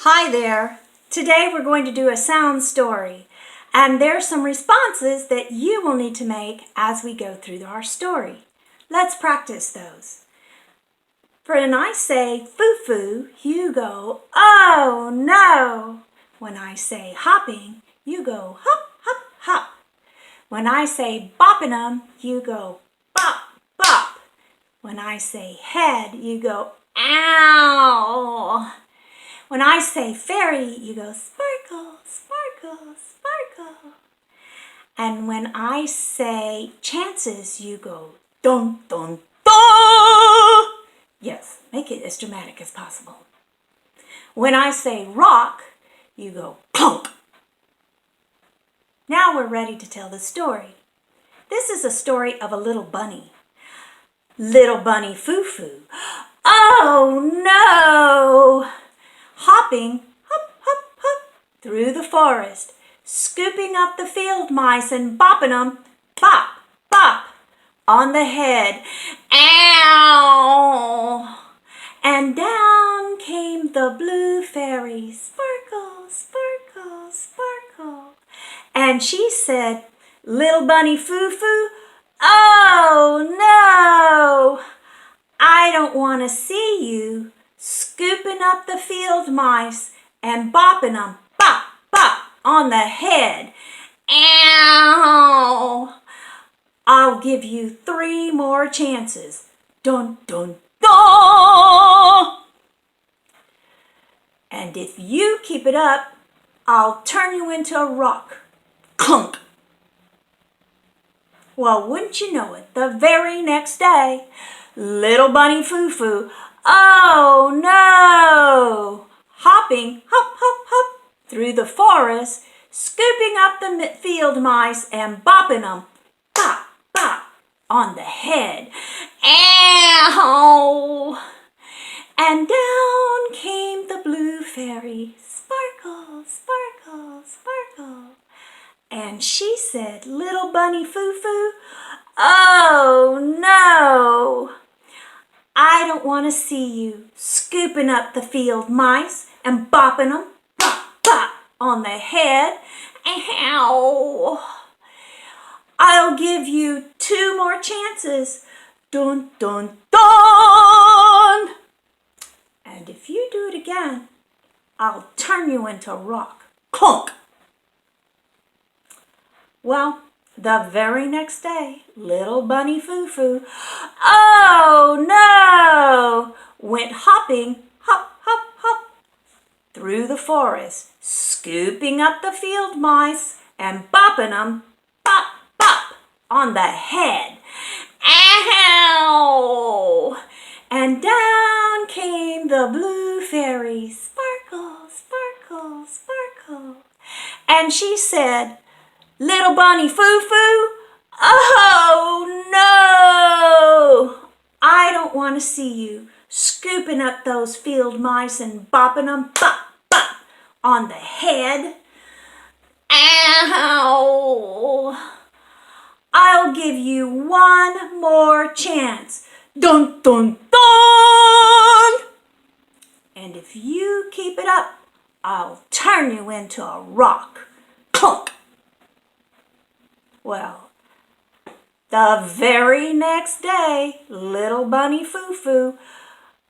Hi there. Today we're going to do a sound story, and there's some responses that you will need to make as we go through our story. Let's practice those. For when I say FooFoo, you go, oh no. When I say hopping, you go hop, hop, hop. When I say bopping 'em, you go bop, bop. When I say head, you go ow. When I say fairy, you go sparkle, sparkle, sparkle. And when I say chances, you go dun, dun, dun. Yes, make it as dramatic as possible. When I say rock, you go plunk. Now we're ready to tell the story. This is a story of a little bunny. Little bunny FooFoo. Oh no! Hopping, hop, hop, hop, through the forest, scooping up the field mice and bopping 'em, bop, bop, on the head. Ow! And down came the blue fairy, sparkle, sparkle, sparkle. And she said, little bunny FooFoo, oh no! I don't want to see you scooping up the field mice and bopping 'em, bop, bop, on the head. Ow! I'll give you 3 more chances. Dun, dun, dun! And if you keep it up, I'll turn you into a rock. Clunk! Well, wouldn't you know it, the very next day, little bunny FooFoo, oh no! Hopping, hop, hop, hop, through the forest, scooping up the field mice and bopping 'em, bop, bop, on the head. Ow! And down came the blue fairy, sparkle, sparkle, sparkle. And she said, little bunny FooFoo, oh no! I don't want to see you scooping up the field mice and bopping 'em, bop, bop, on the head. Ow! I'll give you 2 more chances. Dun, dun, dun! And if you do it again, I'll turn you into a rock. Clunk! Well, the very next day, little bunny FooFoo, oh no, went hopping, hop, hop, hop, through the forest, scooping up the field mice and bopping 'em, bop, bop, on the head. Ow! And down came the blue fairy, sparkle, sparkle, sparkle. And she said, little bunny FooFoo, oh no! I don't want to see you scooping up those field mice and bopping 'em, bop, bop, on the head. Ow! I'll give you 1 more chance. Dun, dun, dun! And if you keep it up, I'll turn you into a rock. Clunk! Well, the very next day, little bunny FooFoo,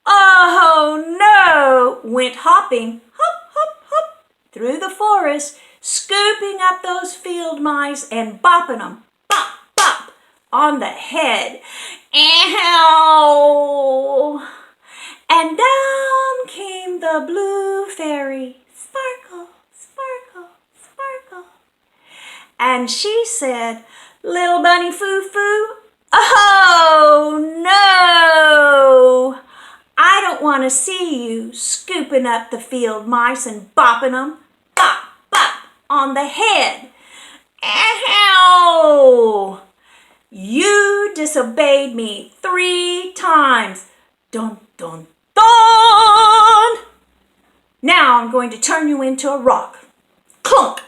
oh no, went hopping, hop, hop, hop, through the forest, scooping up those field mice and bopping 'em, bop, bop, on the head. Ow! And down came the blue fairy, sparkle, sparkle, sparkle. And she said, little bunny FooFoo, oh no! I don't want to see you scooping up the field mice and bopping 'em, bop, bop, on the head. Ow! You disobeyed me 3 times. Dun, dun, dun! Now I'm going to turn you into a rock. Clunk!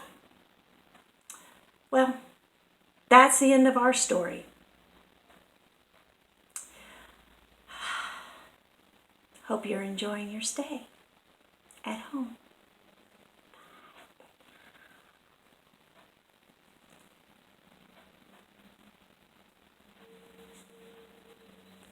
Well, that's the end of our story. Hope you're enjoying your stay at home.